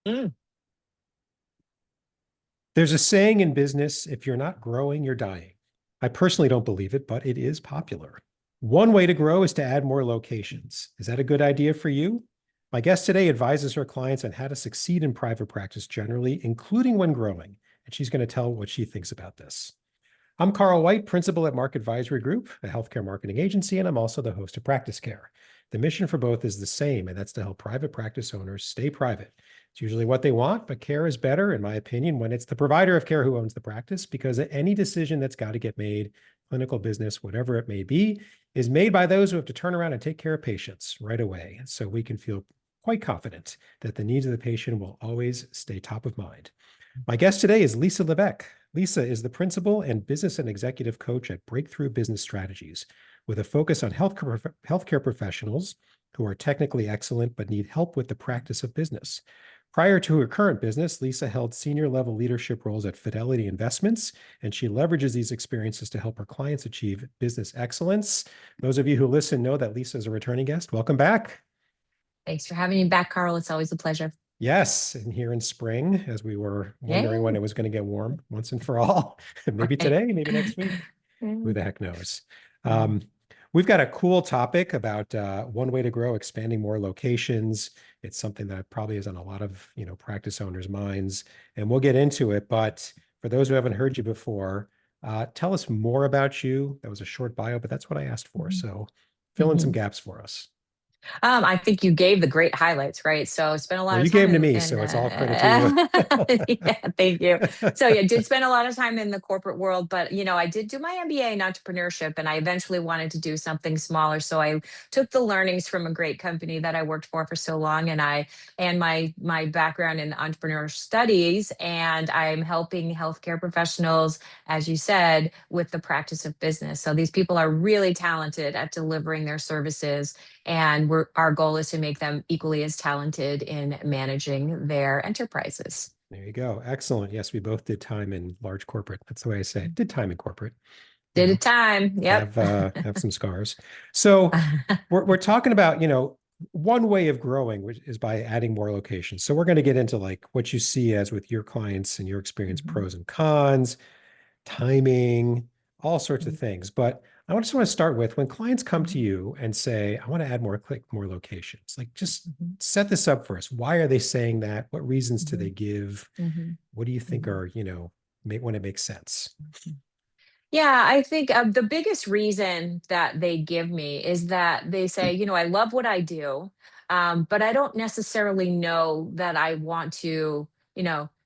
Mm. There's a saying in business, if you're not growing, you're dying. I personally don't believe it, but it is popular. One way to grow is to add more locations. Is that a good idea for you? My guest today advises her clients on how to succeed in private practice generally, including when growing, and she's going to tell what she thinks about this. I'm Carl White, principal at Mark Advisory Group, a healthcare marketing agency, and I'm also the host of Practice Care. The mission for both is the same, and that's to help private practice owners stay private. It's usually what they want, but care is better, in my opinion, when it's the provider of care who owns the practice, because any decision that's got to get made, clinical business, whatever it may be, is made by those who have to turn around and take care of patients right away. So we can feel quite confident that the needs of the patient will always stay top of mind. My guest today is Lisa Levesque. Lisa is the principal and business and executive coach at Breakthrough Business Strategies, with a focus on healthcare professionals who are technically excellent but need help with the practice of business. Prior to her current business, Lisa held senior level leadership roles at Fidelity Investments, and she leverages these experiences to help her clients achieve business excellence. Those of you who listen know that Lisa is a returning guest. Welcome back. Thanks for having me back, Carl. It's always a pleasure. Yes, and here in spring, as we were wondering when Yay. it was going to get warm once and for all, maybe Right. today, maybe next week, who Mm. the heck knows? Mm. Um, we've got a cool topic about one way to grow, expanding more locations. It's something that probably is on a lot of practice owners' minds, and we'll get into it. But for those who haven't heard you before, tell us more about you. That was a short bio, but that's what I asked for. Mhm. So fill in some Mhm. gaps for us. I think you gave the great highlights, right? So spent a Well, lot of you gave time them to in, me, in so it's all credit to you. yeah, thank you. So yeah, did spend a lot of time in the corporate world, but I did do my MBA in entrepreneurship and I eventually wanted to do something smaller. So I took the learnings from a great company that I worked for so long and my background in entrepreneurial studies, and I'm helping healthcare professionals, as you said, with the practice of business. So these people are really talented at delivering their services, and our goal is to make them equally as talented in managing their enterprises. There you go. Excellent. Yes, we both did time in large corporate. That's the way I say it. Did time in corporate. You Did a know, time. Yep. have some scars. So we're talking about, one way of growing, which is by adding more locations. So we're going to get into like what you see as with your clients and your experience, Mhm. pros and cons, timing, all sorts of things. But I just want to start with when clients come to Mhm. you and say, I want to add more locations, like just Mhm. set this up for us. Why are they saying that? What reasons do they Mhm. give? Mhm. What do you think Mhm. are, when it makes sense? Mhm. Yeah, I think the biggest reason that they give me is that they say, I love what I do, but I don't necessarily know that I want to,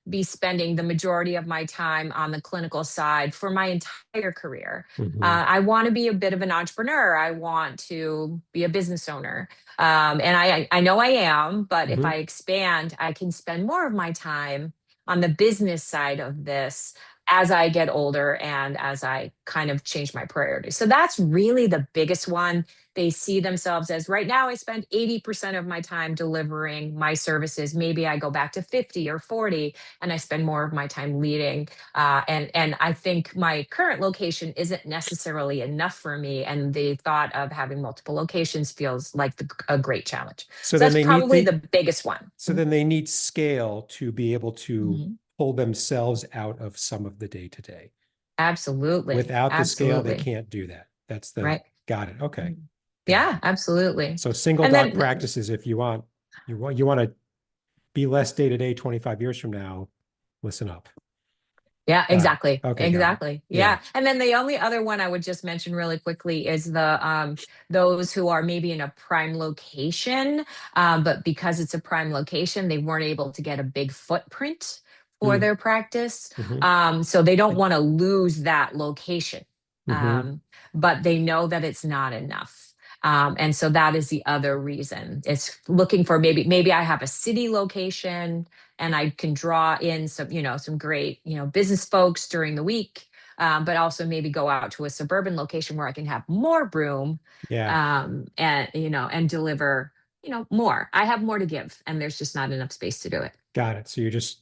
be spending the majority of my time on the clinical side for my entire career. Mhm. I want to be a bit of an entrepreneur. I want to be a business owner. And I know I am, but if Mhm. I expand, I can spend more of my time on the business side of this as I get older and as I kind of change my priorities. So that's really the biggest one. They see themselves as right now, I spend 80% of my time delivering my services. Maybe I go back to 50 or 40 and I spend more of my time leading. And I think my current location isn't necessarily enough for me. And the thought of having multiple locations feels like a great challenge. So So then that's they need probably the the biggest one. so then they need scale to be able to Mhm. pull themselves out of some of the day to day. Absolutely. Without the scale, they Absolutely. can't do that. That's the Right. got it. Okay. Mm. Got it. Yeah, absolutely. So single And doc then, practices, if you want to be less day to day 25 years from now, listen up. yeah, Got it. exactly. Okay, got it. Exactly. Yeah. Yeah. And then the only other one I would just mention really quickly is the those who are maybe in a prime location, but because it's a prime location, they weren't able to get a big footprint for Mm. their practice. Hmm. So they don't want to lose that location. Hmm. Um, but they know that it's not enough. And so that is the other reason. It's looking for maybe I have a city location and I can draw in some great, business folks during the week, but also maybe go out to a suburban location where I can have more room, Yeah. and deliver, more. I have more to give, and there's just not enough space to do it. Got it. So you're just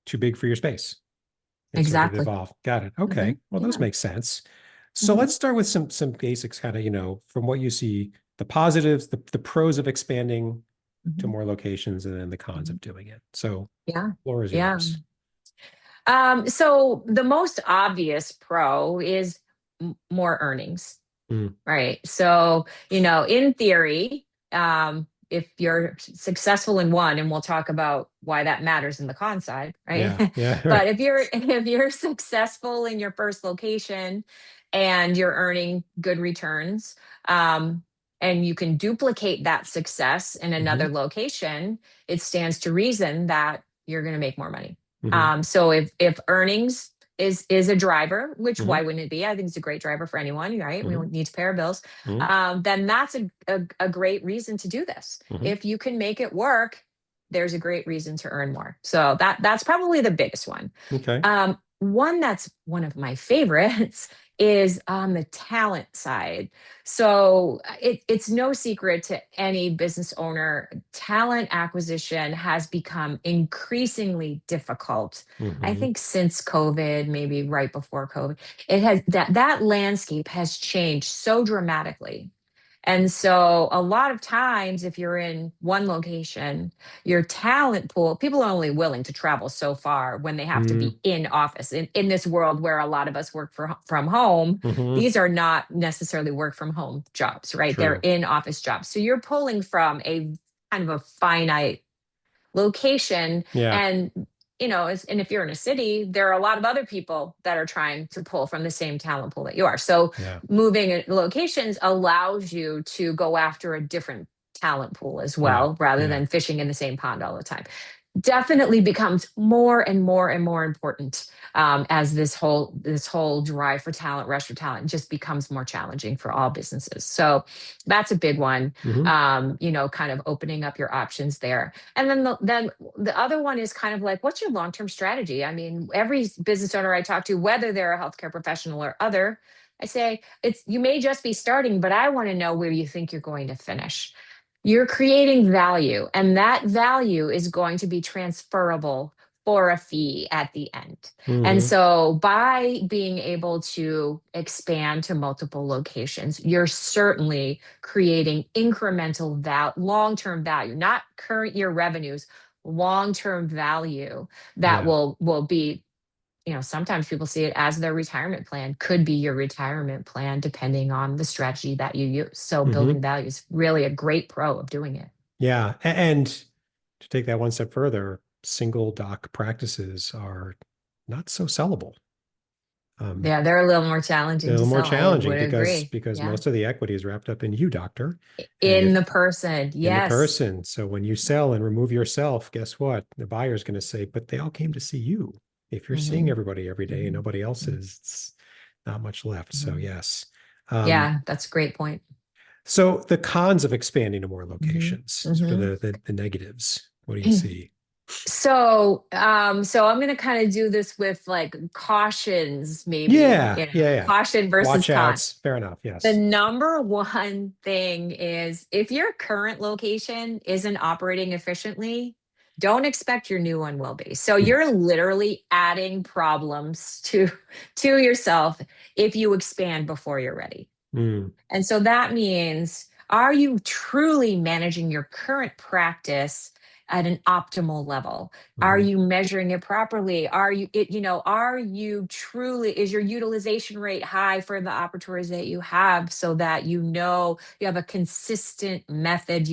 too big for your space. And so they've Exactly. evolved. Got it. Okay. Well, those Yeah. make sense. So Hmm. let's start with some basics, kind of, from what you see, the positives, the pros of expanding to Mhm. more locations and then the cons Mhm. of doing it. So, Yeah. floor is Yeah. yours. So the most obvious pro is more earnings. Mm, Right. So, in theory, if you're successful in one, and we'll talk about why that matters in the con side, right? yeah, yeah, But right. if you're successful in your first location and you're earning good returns, and you can duplicate that success in Hmm. another location, it stands to reason that you're going to make more money. Hmm. So if earnings is a driver, which Hmm. why wouldn't it be? I think it's a great driver for anyone, right? We Hmm. need to pay our bills. Hmm. Then that's a great reason to do this. Hmm. If you can make it work, there's a great reason to earn more. So that's probably the biggest one. Okay. One that's one of my favorites is on the talent side. So it's no secret to any business owner, talent acquisition has become increasingly difficult. I Hmm. think since COVID, maybe right before COVID, it has that landscape has changed so dramatically. And so a lot of times, if you're in one location, your talent pool, people are only willing to travel so far when they have to Mm, be in office. In this world where a lot of us work from home, hmm. these are not necessarily work from home jobs, right? They're True. in office jobs. So you're pulling from a kind of a finite location. Yeah. And and if you're in a city, there are a lot of other people that are trying to pull from the same talent pool that you are. So Yeah. moving locations allows you to go after a different talent pool as Yeah. well, rather Yeah. than fishing in the same pond all the time. Definitely becomes more and more and more important, as this whole drive for talent, rush for talent, just becomes more challenging for all businesses. So that's a big one. Hmm. Kind of opening up your options there. And then the other one is kind of like, what's your long-term strategy? I mean, every business owner I talk to, whether they're a healthcare professional or other, I say, you may just be starting, but I want to know where you think you're going to finish. You're creating value, and that value is going to be transferable for a fee at the end. And Hmm. so by being able to expand to multiple locations, you're certainly creating incremental long-term value, not current year revenues, long-term value that Yeah. will be, sometimes people see it as their retirement plan, could be your retirement plan depending on the strategy that you use. So Hmm. building value is really a great pro of doing it. Yeah. And to take that one step further, single doc practices are not so sellable. Um, Yeah, they're a little more they're challenging a to little more sell. I challenging would agree. because Yeah. most of the equity is wrapped up in you, doctor. And In the if person. in the Yes. person, so when you sell and remove yourself, guess what? The buyer's going to say, but they all came to see you. If you're seeing Hmm. everybody every day and Hmm. nobody else is, it's not much left. So Hmm. yes. Um, Yeah, that's a great point. so the cons of expanding to more Hmm. locations, sort of Hmm. the negatives. What do you see? So I'm gonna kind of do this with like cautions, maybe, Yeah, yeah, yeah. caution versus Watch con. outs. Fair enough. The Yes. number one thing is if your current location isn't operating efficiently, don't expect your new one will be. So Mm, you're literally adding problems to yourself if you expand before you're ready. mm, And so that means, are you truly managing your current practice at an optimal level? Are mhm. you measuring it properly? Are you truly, is your utilization rate high for the opportunities that you have, so that you have a consistent method,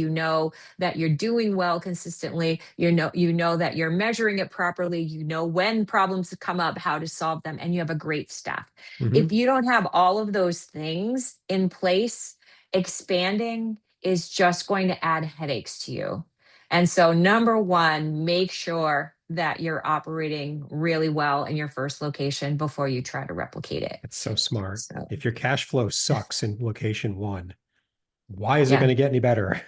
that you're doing well consistently, you know that you're measuring it properly, when problems come up, how to solve them, and you have a great staff. If Mhm. you don't have all of those things in place, expanding is just going to add headaches to you. And so, number one, make sure that you're operating really well in your first location before you try to replicate it. It's so smart. So, If your cash flow sucks in location one, why is it going yeah. to get any better?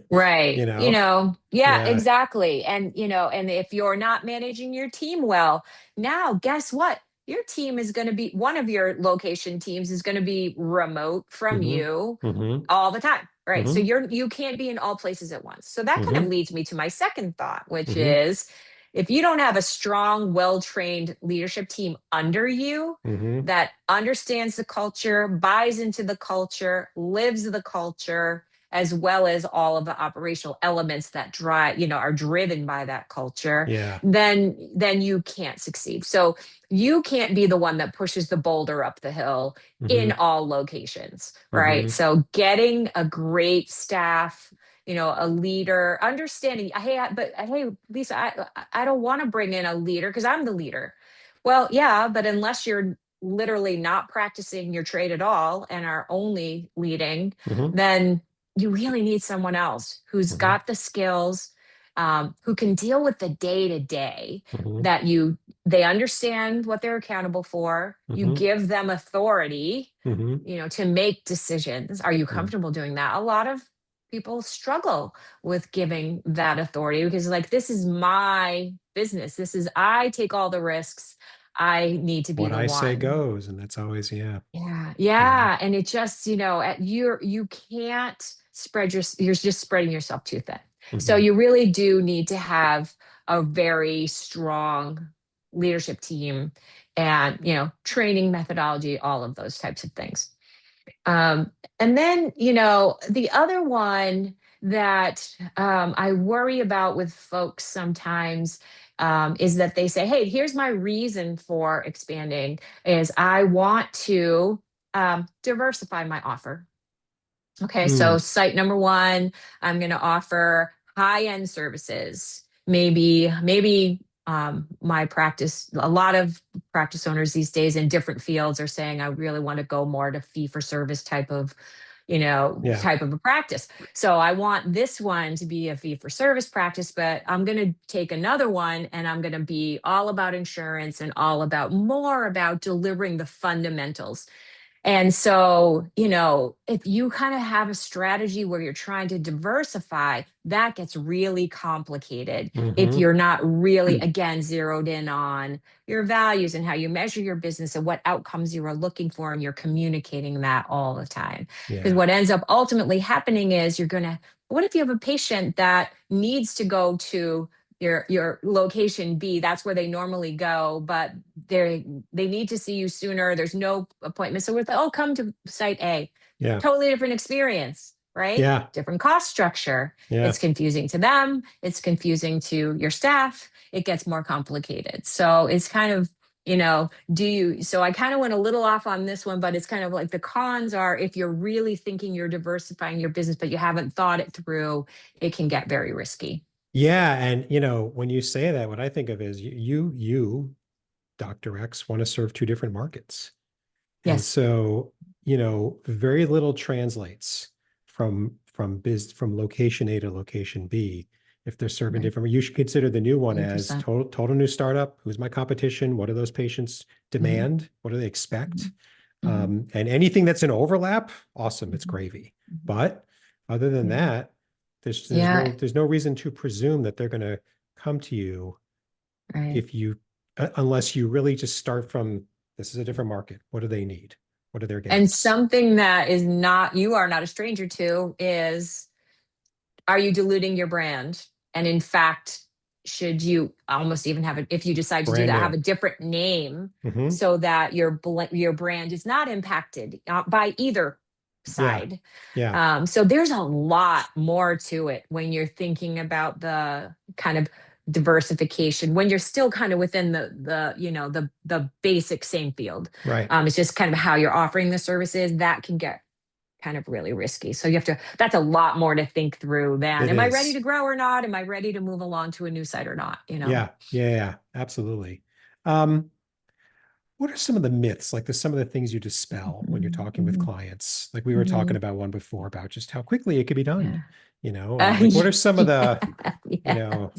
Right. You know? Yeah, Yeah. exactly. And if you're not managing your team well, now guess what? Your team is going to be one of your location teams is going to be remote from Hmm. you Hmm. all the time. Right. So Hmm. you can't be in all places at once. So that kind of Hmm. leads me to my second thought, which Hmm. is if you don't have a strong, well-trained leadership team under you Hmm. that understands the culture, buys into the culture, lives the culture, as well as all of the operational elements that drive, are driven by that culture, Yeah. then you can't succeed. So you can't be the one that pushes the boulder up the hill in Hmm. all locations, right? Hmm. So getting a great staff, a leader, understanding, hey, Lisa, I don't want to bring in a leader because I'm the leader. Well, yeah, but unless you're literally not practicing your trade at all and are only leading, Hmm. then you really need someone else who's Hmm. got the skills, who can deal with the day to day, Hmm. that they understand what they're accountable for. You Hmm. give them authority, Hmm. to make decisions. Are you comfortable doing that? A lot of people struggle with giving that authority because, like, this is my business. I take all the risks. I need to be What the I say one. goes, and that's always, yeah. Yeah, Yeah. yeah, and it just, you can't you're just spreading yourself too thin. So Hmm. you really do need to have a very strong leadership team and, training methodology, all of those types of things. Um, and then, the other one that I worry about with folks sometimes, is that they say, hey, here's my reason for expanding is I want to diversify my offer. Okay, so Mm. site number one, I'm going to offer high-end services. Maybe my practice, a lot of practice owners these days in different fields are saying, I really want to go more to fee for service type of, Yeah. type of a practice. So I want this one to be a fee for service practice, but I'm going to take another one and I'm going to be all about insurance and all about more about delivering the fundamentals. And so, if you kind of have a strategy where you're trying to diversify, that gets really complicated if Hmm. you're not really, again, zeroed in on your values and how you measure your business and what outcomes you are looking for, and you're communicating that all the time. Because Yeah. what ends up ultimately happening is what if you have a patient that needs to go to your location B, that's where they normally go, but they need to see you sooner. There's no appointment. So we're like, oh, come to site A. Yeah. Totally different experience, right? Yeah. Different cost structure. Yeah. It's confusing to them. It's confusing to your staff. It gets more complicated. So it's kind of, so I kind of went a little off on this one, but it's kind of like the cons are if you're really thinking you're diversifying your business, but you haven't thought it through, it can get very risky. Yeah. And when you say that, what I think of is Dr. X, want to serve two different markets. And Yes. so, very little translates from location A to location B if they're serving Right. different. You should consider the new one as 100%. total new startup. Who's my competition? What do those patients Mhm, demand? What do they mhm, expect? mhm, And anything that's an overlap, awesome, it's mhm, gravy. mhm. But other than Yeah. that, Yeah. there's no reason to presume that they're going to come to you Right. if you unless you really just start from, this is a different market. What do they need? What are their And gaps? something that you are not a stranger to is, are you diluting your brand? And in fact, should you almost even have it, if you decide to do Brand that, new. have a different name Hmm. so that your brand is not impacted by either Yeah. side. Yeah. So there's a lot more to it when you're thinking about the kind of diversification when you're still kind of within the basic same field. Right. It's just kind of how you're offering the services that can get kind of really risky. So that's a lot more to think through than, It am I ready is. to grow or not? Am I ready to move along to a new site or not? Yeah. Yeah. Yeah. Absolutely. Um, what are some of the myths, like some of the things you dispel when you're Mhm, talking with mhm, clients? Like we were talking mhm. about one before about just how quickly it could be done. Yeah. Like what are some of Yeah.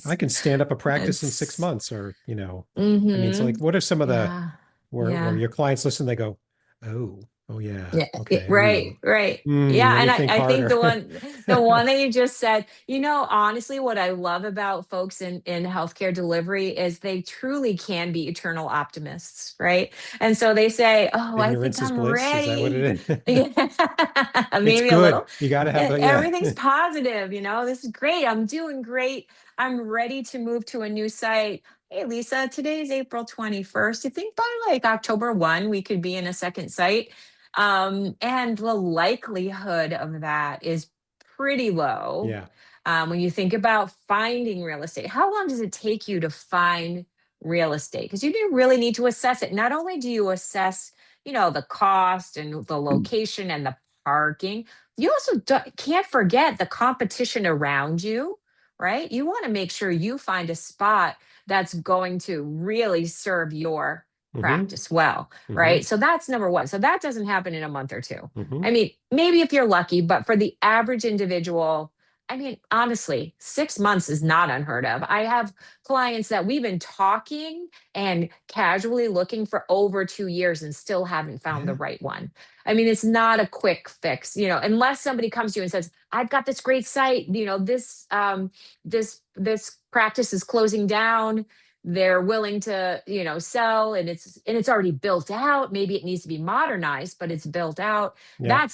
I Yes. can stand up a practice in six It's months or, I mean, so hmm like what are some of the yeah. where Yeah. your clients listen, they go, oh yeah, okay, Right, right. Yeah, let me and I, think I think harder. the one that you just said, honestly, what I love about folks in healthcare delivery is they truly can be eternal optimists, right? And so they say, "Oh, I think Ignorance is I'm bliss. Is that what ready." it is? Yeah, It's maybe a good. little. You got to have the, yeah. Everything's positive, this is great. I'm doing great. I'm ready to move to a new site. Hey, Lisa, today's April 21st. You think by like October 1, we could be in a second site? And the likelihood of that is pretty low. Yeah. When you think about finding real estate, how long does it take you to find real estate? Because you do really need to assess it. Not only do you assess, the cost and the location and the parking, you also can't forget the competition around you, right? You want to make sure you find a spot that's going to really serve your Mm-hmm. practice well, Mm-hmm. right? So that's number one. So that doesn't happen in a month or two. Mm-hmm. I mean, maybe if you're lucky, but for the average individual, I mean, honestly, 6 months is not unheard of. I have clients that we've been talking and casually looking for over 2 years and still haven't found the Yeah. right one. I mean, it's not a quick fix, unless somebody comes to you and says, "I've got this great site, this practice is closing down. They're willing to, sell, and it's already built out. Maybe it needs to be modernized, but it's built out." Yeah.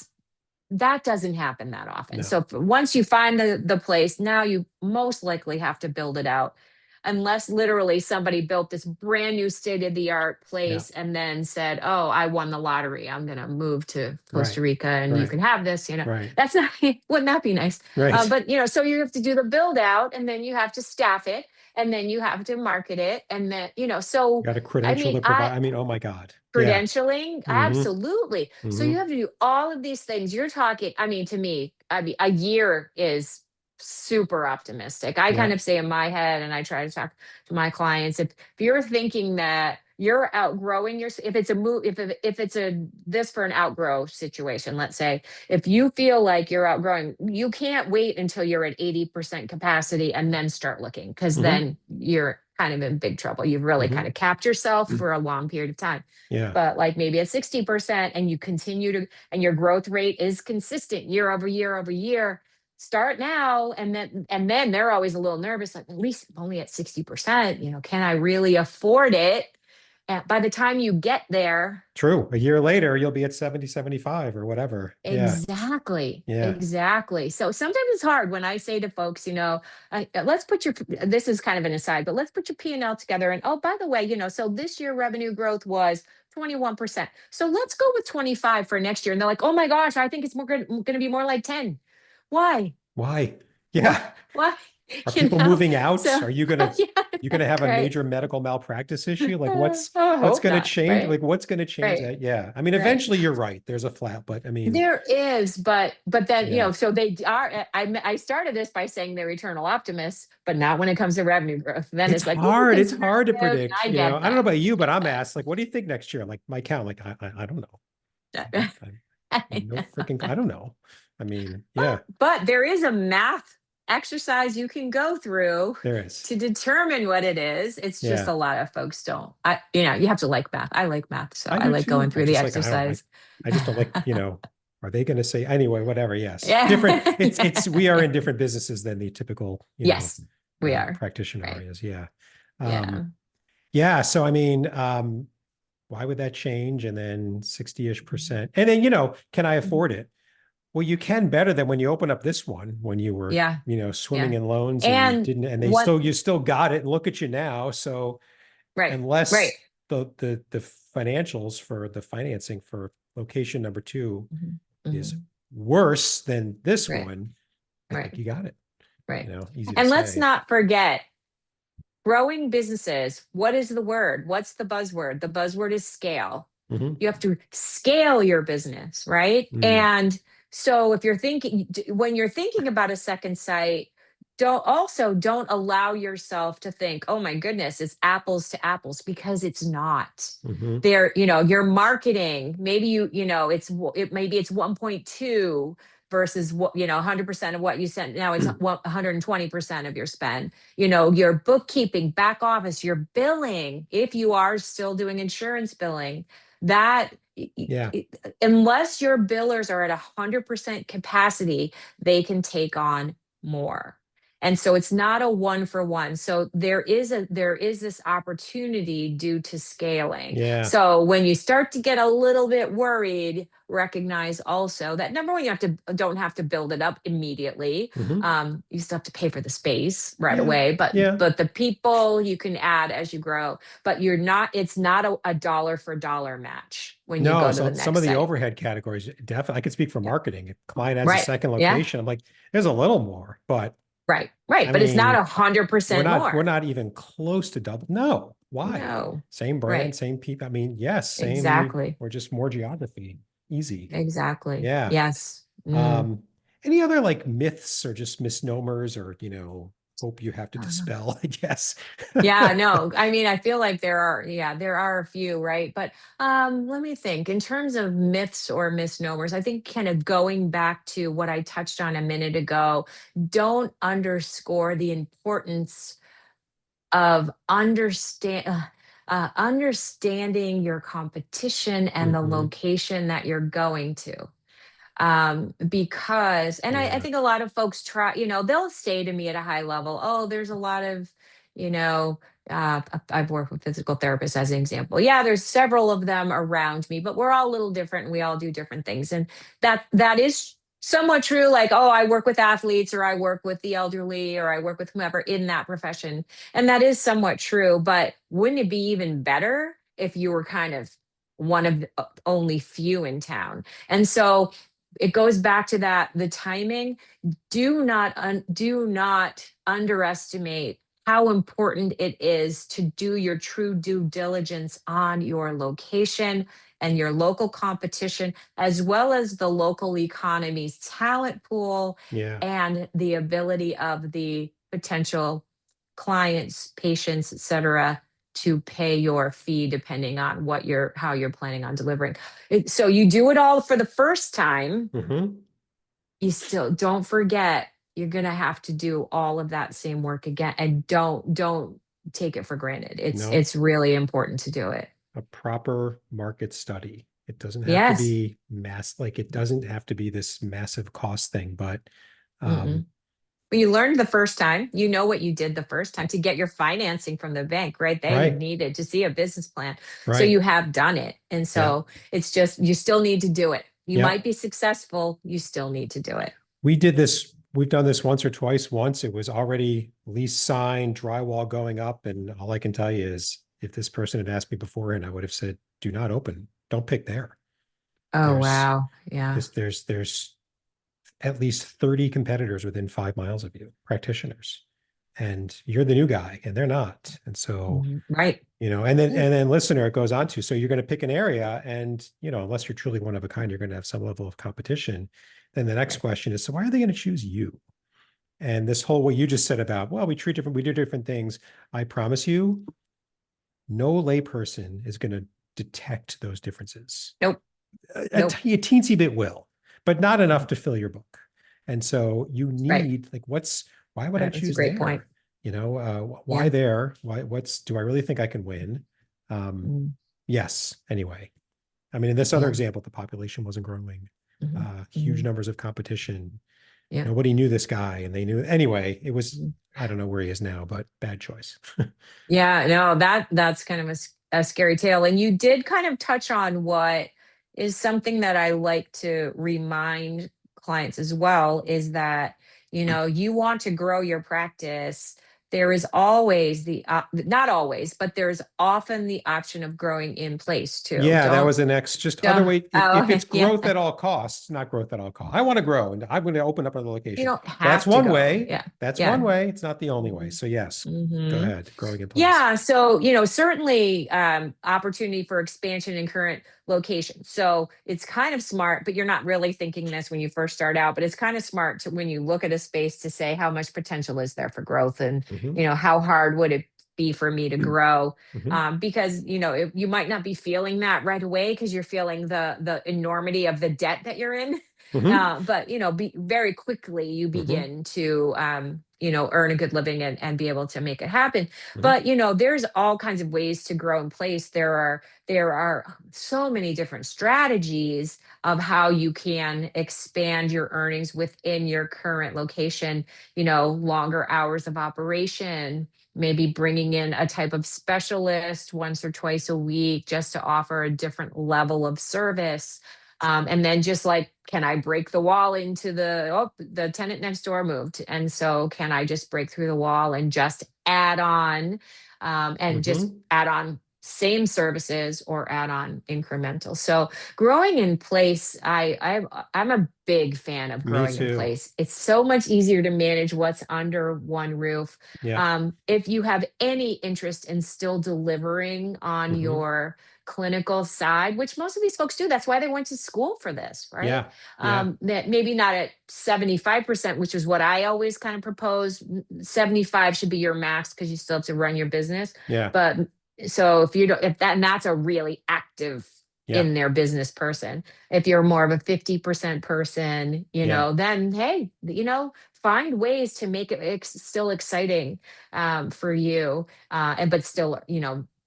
That doesn't happen that often. No. So once you find the place, now you most likely have to build it out. Unless literally somebody built this brand new state of the art Yeah. place and then said, "Oh, I won the lottery. I'm going to move to Costa Right. Rica and you Right. can have this." Right. That's not, wouldn't that be nice? Right. But, so you have to do the build out, and then you have to staff it, and then you have to market it. And then, so Got a I credential mean, to provide. I mean, oh my God. Yeah. credentialing, Mm-hmm. absolutely. So Mm-hmm. you have to do all of these things. You're talking, I mean, to me, I mean, a year is super optimistic. I Yeah. kind of say in my head, and I try to talk to my clients, if you're thinking that you're outgrowing your, if it's a move, if it's a this for an outgrow situation, let's say, if you feel like you're outgrowing, you can't wait until you're at 80% capacity and then start looking, because Mm-hmm. then you're kind of in big trouble. You've really Mm-hmm. kind of capped yourself for a long period of time. Yeah. But like maybe at 60%, and you continue to, and your growth rate is consistent year over year over year, start now. And then they're always a little nervous, like, at least I'm only at 60%, can I really afford it? And by the time you get there, True. A year later, you'll be at 70, 75 or whatever. Yeah. exactly, Yeah. exactly. So sometimes it's hard when I say to folks, let's put your, this is kind of an aside, but let's put your P&L together. And, oh, by the way, so this year revenue growth was 21%. So let's go with 25 for next year. And they're like, "Oh my gosh, I think it's more going to be more like 10. Why? Why? Why? Yeah. Why?" Are people moving out? So Are you gonna yeah, you gonna have a right. major medical malpractice issue? Like I what's hope gonna not. change? Right. Like what's gonna change Right. that? Yeah. I mean, Right. eventually you're right. There's a flat, but I mean, There is, but then, yeah. so they are. I started this by saying they're eternal optimists, but not when it comes to revenue growth. Then It's it's like, ooh, hard. It's hard to conservative. predict. I You know, get I don't know that. about you, I but I'm get asked, like, what do you think next year? Like my count, like, I don't know. that. I have no freaking, I don't know. I mean, But, yeah, but there is a math exercise you can go through there is. to determine what it is. It's just Yeah, a lot of folks don't. You have to like math. I like math, so I I do like going too. I through the just like, I don't like, exercise. I just don't like, are they going to say anyway, whatever. Yes. Different. Yeah. We are in different businesses than the typical, Yes, we are. practitioner Right. is. Yeah. Yeah. Yeah. So, I mean, why would that change? And then 60-ish%. And then, can I Mhm. afford it? Well, you can better than when you open up this one, when you were, Yeah. swimming Yeah. in loans and And didn't, and what, you still got it. And look at you now. So right, right. unless the financials for the financing for location number two Mhm, is mhm. worse than this Right, one, I right, think you got it. right. Easy to And let's say. not forget, growing businesses, what is the word? What's the buzzword? The buzzword is scale. Mm-hmm. You have to scale your business, right? Mm, And so if you're thinking, when you're thinking about a second site, don't allow yourself to think, "Oh my goodness, it's apples to apples," because it's not. hmm There, your marketing, maybe maybe it's 1.2 versus 100% of what you sent. Now it's 120% of your spend. Your bookkeeping, back office, your billing, if you are still doing insurance billing, that Yeah. unless your billers are at 100% capacity, they can take on more. And so it's not a one for one. So there is this opportunity due to scaling. Yeah. So when you start to get a little bit worried, recognize also that number one, you don't have to build it up immediately. Hmm. You still have to pay for the space right Yeah. away, but Yeah. the people you can add as you grow. But it's not a dollar for dollar match when you No, go to the so some of next the site. overhead categories, definitely, I could speak for Yeah. marketing. If a client adds a Right. second Yeah. location, I'm like, there's a little more, but Right. Right. I But it's not mean, 100% we're more. not even close to double. No, why? No. Same brand, Right. same people. I mean, yes, same, Exactly. or just more geography. Easy. Exactly. Yeah. Yes. Mm. Um, any other like myths or just misnomers or, hope you have to Uh, dispel, I guess. Yeah, no. I mean, I feel like there are a few, right? But let me think. In terms of myths or misnomers, I think kind of going back to what I touched on a minute ago, don't underscore the importance of understanding your competition and the Hmm. location that you're going to. Because, and I Yeah. think a lot of folks try, they'll say to me at a high level, oh, there's a lot of, you know, I've worked with physical therapists as an example. Yeah, there's several of them around me, but we're all a little different and we all do different things. And that is somewhat true. Like, oh, I work with athletes or I work with the elderly or I work with whomever in that profession. And that is somewhat true. But wouldn't it be even better if you were kind of one of the only few in town? And so it goes back to that the timing. Do not underestimate how important it is to do your true due diligence on your location and your local competition, as well as the local economy's talent pool Yeah. and the ability of the potential clients, patients, et cetera, to pay your fee depending on how you're planning on delivering. So you do it all for the first time, Hmm. you still don't forget you're going to have to do all of that same work again, and don't take it for granted. No, It's really important to do it. a proper market study. It doesn't have to Yes. be like it doesn't have to be this massive cost thing, but um, Mm-mm. But you learned the first time, you know what you did the first time to get your financing from the bank, right? They right, needed to see a business plan. So right. you have done it. And Yeah. so it's just, you still need to do it. You might Yep. be successful. You still need to do it. We've done this once or twice. Once it was already lease signed, drywall going up. And all I can tell you is if this person had asked me beforehand, I would have said, do not open. Don't pick there. Oh, There's wow. Yeah. there's at least 30 competitors within 5 miles of you, practitioners. And you're the new guy and they're not. And so, Mhm. Right. and then listener, it goes on to, so you're going to pick an area and, unless you're truly one of a kind, you're going to have some level of competition. Then the next question is, so why are they going to choose you? And this whole, what you just said about, well, we do different things. I promise you, no layperson is going to detect those differences. Nope. A Nope. teensy bit will, but not enough to fill your book. And so you Right. need like, why would I That's a choose great point. there? Why Yeah. there? Do I really think I can win? Mm. Yes. Anyway, I mean, in this other Yeah. example, the population wasn't growing, Mhm. huge Mhm. numbers of competition. Yeah. Nobody knew this guy and they knew, anyway, it was, Mhm. I don't know where he is now, but bad choice. Yeah, no, that's kind of a scary tale. And you did kind of touch on what is something that I like to remind clients as well is that, you want to grow your practice. There is always not always, but there's often the option of growing in place too. Yeah, that was the next, just other Don't, way. If oh, it's yeah. growth at all costs, not growth at all costs. I want to grow and I'm going to open up another You location. don't That's have to one go. way. Yeah. That's one Yeah. way. It's not the only way. So yes, go Mm-hmm. ahead. Growing in place. Yeah, so certainly opportunity for expansion in current locations. So it's kind of smart, but you're not really thinking this when you first start out. But it's kind of smart to when you look at a space to say how much potential is there for growth, and Hmm. how hard would it be for me to grow? Hmm. Because you might not be feeling that right away because you're feeling the enormity of the debt that you're in. Hmm. But very quickly you Hmm. begin to earn a good living and be able to make it happen. Hmm. But there's all kinds of ways to grow in place. There are so many different strategies of how you can expand your earnings within your current location. Longer hours of operation, maybe bringing in a type of specialist once or twice a week just to offer a different level of service. And then just like, can I break the wall into the tenant next door moved? And so can I just break through the wall and just add on and just Hmm. add on same services or add on incremental. So growing in place, I'm a big fan of Me growing in too. place. It's so much easier to manage what's under one roof. Yeah. If you have any interest in still delivering on Hmm. your clinical side, which most of these folks do. That's why they went to school for this, right? Yeah. Yeah. That maybe not at 75%, which is what I always kind of propose. 75 should be your max because you still have to run your business. Yeah. But so if you don't, if that, and that's a really active Yeah. in their business person. If you're more of a 50% person, Yeah. then hey, find ways to make it still exciting for you, and but still,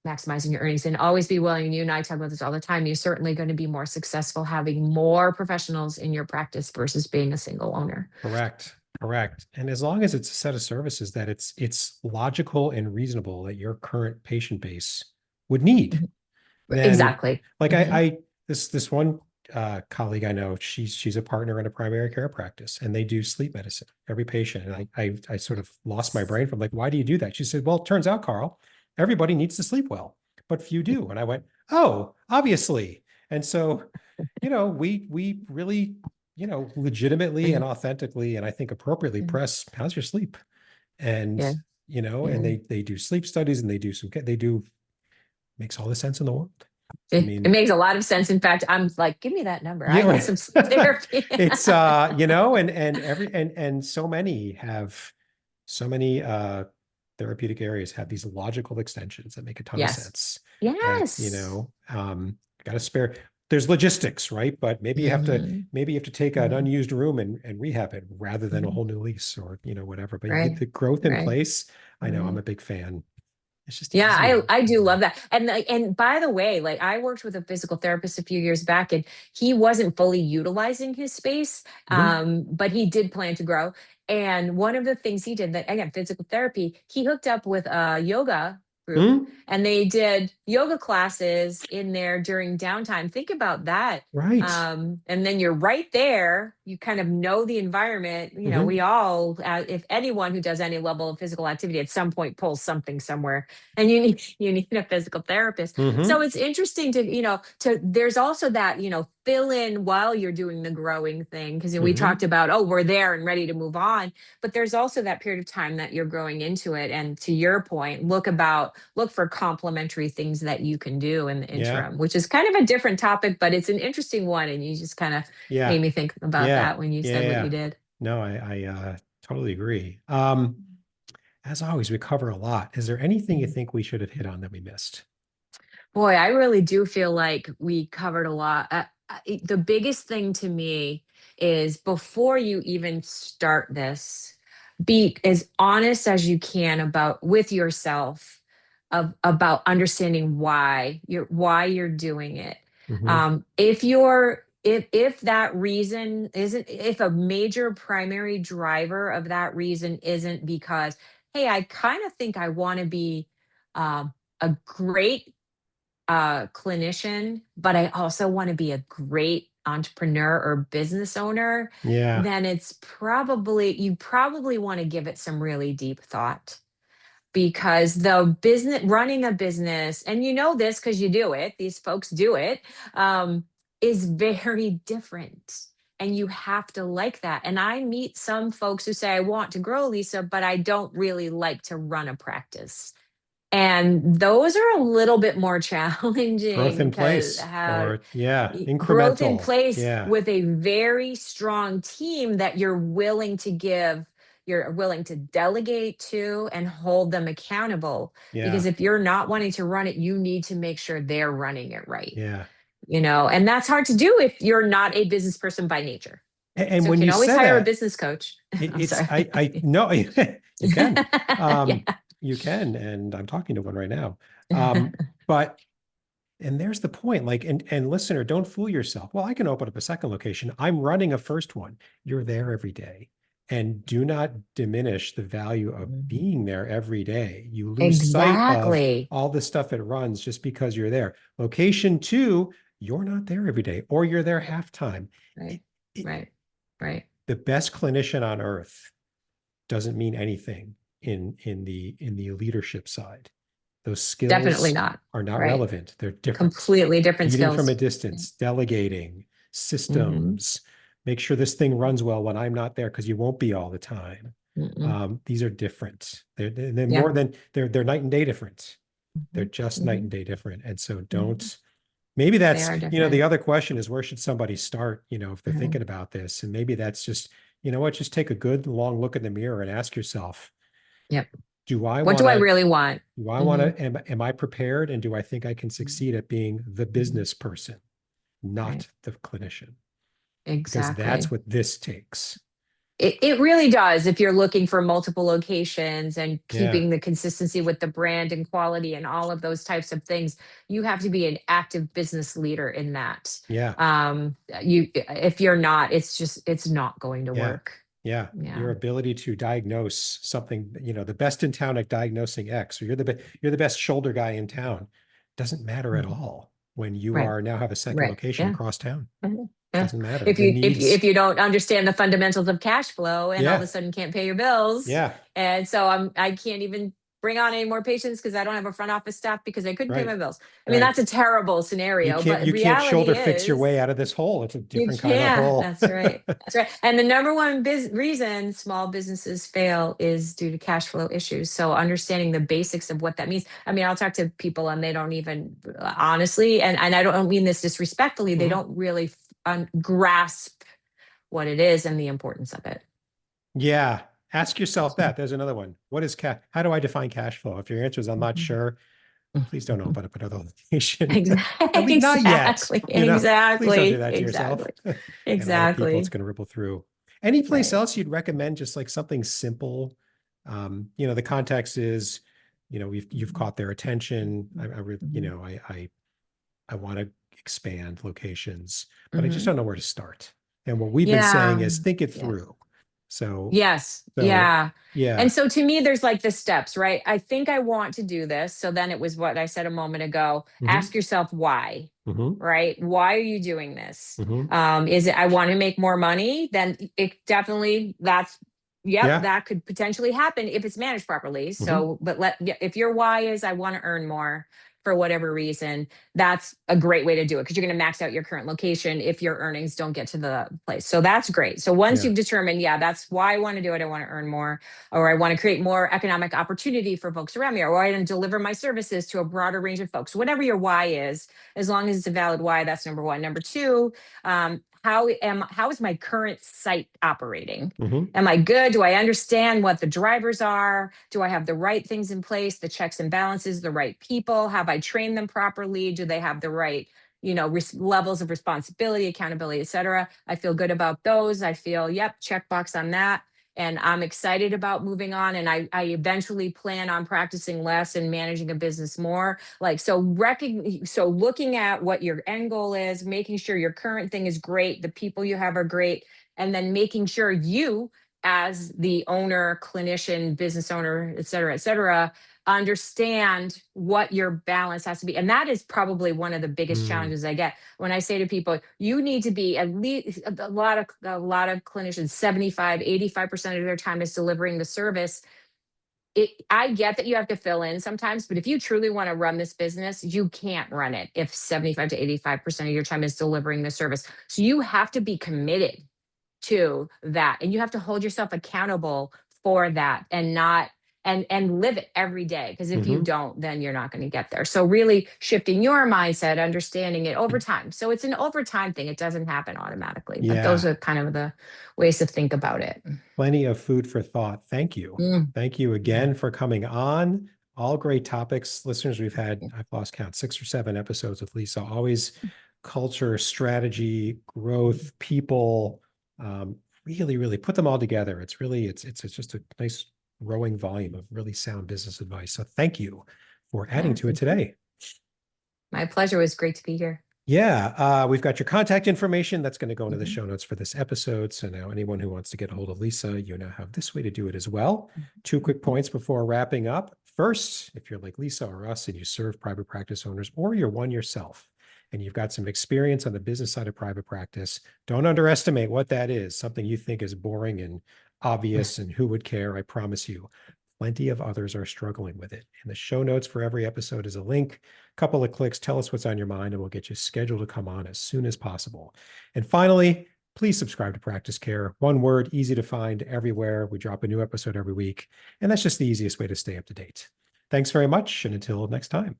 maximizing your earnings, and always be willing. You and I talk about this all the time. You're certainly going to be more successful having more professionals in your practice versus being a single owner. Correct. Correct. And as long as it's a set of services that it's logical and reasonable that your current patient base would need, Mhm. then Exactly. like Hmm. this one colleague I know, she's a partner in a primary care practice and they do sleep medicine every patient. And I sort of lost my brain from like, why do you do that? She said, well, it turns out, Carl, everybody needs to sleep well, but few do. And I went, oh, obviously. And so, we really, legitimately and authentically, and I think appropriately press, how's your sleep? And, Yeah. and Yeah. they do sleep studies and they do makes all the sense in the world. I It mean, makes a lot of sense. In fact, I'm like, give me that number. I yeah, need some sleep therapy. it's and so many have so many therapeutic areas have these logical extensions that make a ton of Yes. sense that, Yes. got to spare. There's logistics, right? But Hmm. maybe you have to take an Hmm. unused room and rehab it rather than a Hmm. whole new lease or, whatever. But you get Right. the growth in Right. place. I know I'm Right. a big fan. It's just Yeah, easier. I do love that. And by the way, like I worked with a physical therapist a few years back, and he wasn't fully utilizing his space, Mhm. but he did plan to grow. And one of the things he did, that again, physical therapy, he hooked up with a yoga group, Mhm. and they did yoga classes in there during downtime. Think about that. Right. And then you're right there. You kind of know the environment. We Mhm. all, if anyone who does any level of physical activity at some point pulls something somewhere, and you need a physical therapist. So Mhm. it's interesting to there's also that, fill in while you're doing the growing thing, because we talked Mhm. about, oh, we're there and ready to move on, but there's also that period of time that you're growing into it. And to your point, look for complementary things that you can do in the Yeah. interim, which is kind of a different topic, but it's an interesting one, and you just kind of Yeah. made me think about Yeah. that when you Yeah. said what you Yeah. did. No, I totally agree. As always, we cover a lot. Is there anything you think we should have hit on that we missed? Boy, I really do feel like we covered a lot. The biggest thing to me is, before you even start this, be as honest as you can about with yourself, about understanding why you're doing it. Hmm. If that reason isn't, if a major primary driver of that reason isn't because, hey, I kind of think I want to be a great clinician, but I also want to be a great entrepreneur or business owner, Yeah. then you probably want to give it some really deep thought, because running a business, and this because you do it, these folks do it, is very different. And you have to like that. And I meet some folks who say, I want to grow, Lisa, but I don't really like to run a practice. And those are a little bit more Growth challenging, in because place or yeah, growth in incremental. place Yeah. with a very strong team that you're willing to delegate to and hold them accountable. Because Yeah. if you're not wanting to run it, you need to make sure they're running it right. Yeah. And that's hard to do if you're not a business person by nature. And So you when can you always said hire a that, business coach. I'm it's, sorry. I know you can, Yeah. you can, and I'm talking to one right now. But, and there's the point, like, and listener, don't fool yourself. Well, I can open up a second location. I'm running a first one. You're there every day. And do not diminish the value of being there every day. You lose sight of Exactly. all the stuff it runs just because you're there. Location two, you're not there every day, or you're there half time. Right. It, it, Right. Right. the best clinician on earth doesn't mean anything in the leadership side. Those Definitely skills not. are not Right. relevant. They're different. Completely different Leading from a skills. distance, delegating, Mm-hmm. systems, make sure this thing runs well when I'm not there, because you won't be all the time. Mm-mm. These are different. They're Yeah. more than they're night and day different. They're Mm-hmm. just night Mm-hmm. and day different. And so Mm-hmm. don't, maybe They that's, are the different. other question is, where should somebody start, if they're Mhm. thinking about this? And maybe that's just, what, just take a good long look in the mirror and ask yourself, Yep. do I What want do I to really want? do I want Hmm. to, am I prepared? And do I think I can succeed at being the Hmm. business person, Right. not the clinician? Because that's Exactly. what this takes. It really does. If you're looking for multiple locations and Yeah. keeping the consistency with the brand and quality and all of those types of things, you have to be an active business leader in that. Yeah. If you're not, it's not going to Yeah. work. Yeah. Yeah. Your ability to diagnose something, the best in town at diagnosing X, or you're the best shoulder guy in town, doesn't matter at Mhm. all when you Right. are now have a second Right. location Yeah. across town. Mhm. Yeah. Doesn't matter. If The you if you, needs. if you don't understand the fundamentals of cash flow and all of a Yeah. sudden can't pay your bills, Yeah. and so I can't even bring on any more patients because I don't have a front office staff because I couldn't pay my Right. bills. I mean, Right. that's a terrible You scenario, can't, but you can't shoulder reality fix your is way out of this hole. It's a you different kind of can't. hole. That's right. That's right. And the number one reason small businesses fail is due to cash flow issues. So understanding the basics of what that means. I mean, I'll talk to people and they don't even honestly, and I don't mean this disrespectfully, they Mhm. don't really grasp what it is and the importance of it. Yeah. Ask yourself that. There's another one. What is cash? How do I define cash flow? If your answer is I'm not Mhm. sure, please don't Mhm. open up another location. At least not yet. Exactly. Please don't do Exactly. that to yourself Exactly. and other people. It's Exactly. going to ripple through. Any place Right. else you'd recommend, just like something simple? The context is, you've Mhm. caught their attention. Mhm. I want to expand locations, but I just Mhm. don't know where to start. And what we've been saying Yeah. is think it Yeah. through. So, Yes. so Yeah. And yeah. so to me, there's like the steps, right? I think I want to do this. So then it was what I said a moment ago. Hmm. Ask yourself why, Hmm. right? Why are you doing this? Hmm. Is it I want to make more money? Then it definitely yep, Yeah. that could potentially happen if it's managed properly. Hmm. So, but yeah, if your why is I want to earn more for whatever reason, that's a great way to do it because you're going to max out your current location if your earnings don't get to the place. So that's great. So once Yeah. you've determined, yeah, that's why I want to do it. I want to earn more, or I want to create more economic opportunity for folks around me, or I want to deliver my services to a broader range of folks. Whatever your why is, as long as it's a valid why, that's number one. Number two, how is my current site operating? Hmm. Am I good? Do I understand what the drivers are? Do I have the right things in place, the checks and balances, the right people? Have I trained them properly? Do they have the right, levels of responsibility, accountability, et cetera? I feel good about those. I feel, yep, checkbox on that. And I'm excited about moving on. And I eventually plan on practicing less and managing a business more. Like, so looking at what your end goal is, making sure your current thing is great, the people you have are great, and then making sure you as the owner, clinician, business owner, et cetera, understand what your balance has to be. And that is probably one of the biggest Mm. challenges I get when I say to people, you need to be at least a lot of clinicians, 75, 85% of their time is delivering the service. I get that you have to fill in sometimes, but if you truly want to run this business, you can't run it if 75 to 85% of your time is delivering the service. So you have to be committed to that and you have to hold yourself accountable for that and not and live it every day because if you Hmm. don't then you're not going to get there. So really shifting your mindset, understanding it over time. So it's an overtime thing, it doesn't happen automatically, but those Yeah. are kind of the ways to think about it. Plenty of food for thought. Thank you. Mm, Thank you yeah. again for coming on. All great topics. Listeners, we've had, I've lost count, 6 or 7 episodes with Lisa. Always culture, strategy, growth, people, Really, really put them all together. It's really, it's just a nice growing volume of really sound business advice. So thank you for adding Yeah, to it thank you. today. My pleasure. It was great to be here. Yeah, we've got your contact information that's going to go into the Mhm. show notes for this episode. So now anyone who wants to get a hold of Lisa, you now have this way to do it as well. Two quick points before wrapping up. First, if you're like Lisa or us and you serve private practice owners, or you're one yourself and you've got some experience on the business side of private practice, don't underestimate what that is. Something you think is boring and obvious and who would care, I promise you. Plenty of others are struggling with it. In the show notes for every episode is a link. Couple of clicks, tell us what's on your mind, and we'll get you scheduled to come on as soon as possible. And finally, please subscribe to Practice Care. One word, easy to find everywhere. We drop a new episode every week, and that's just the easiest way to stay up to date. Thanks very much, and until next time.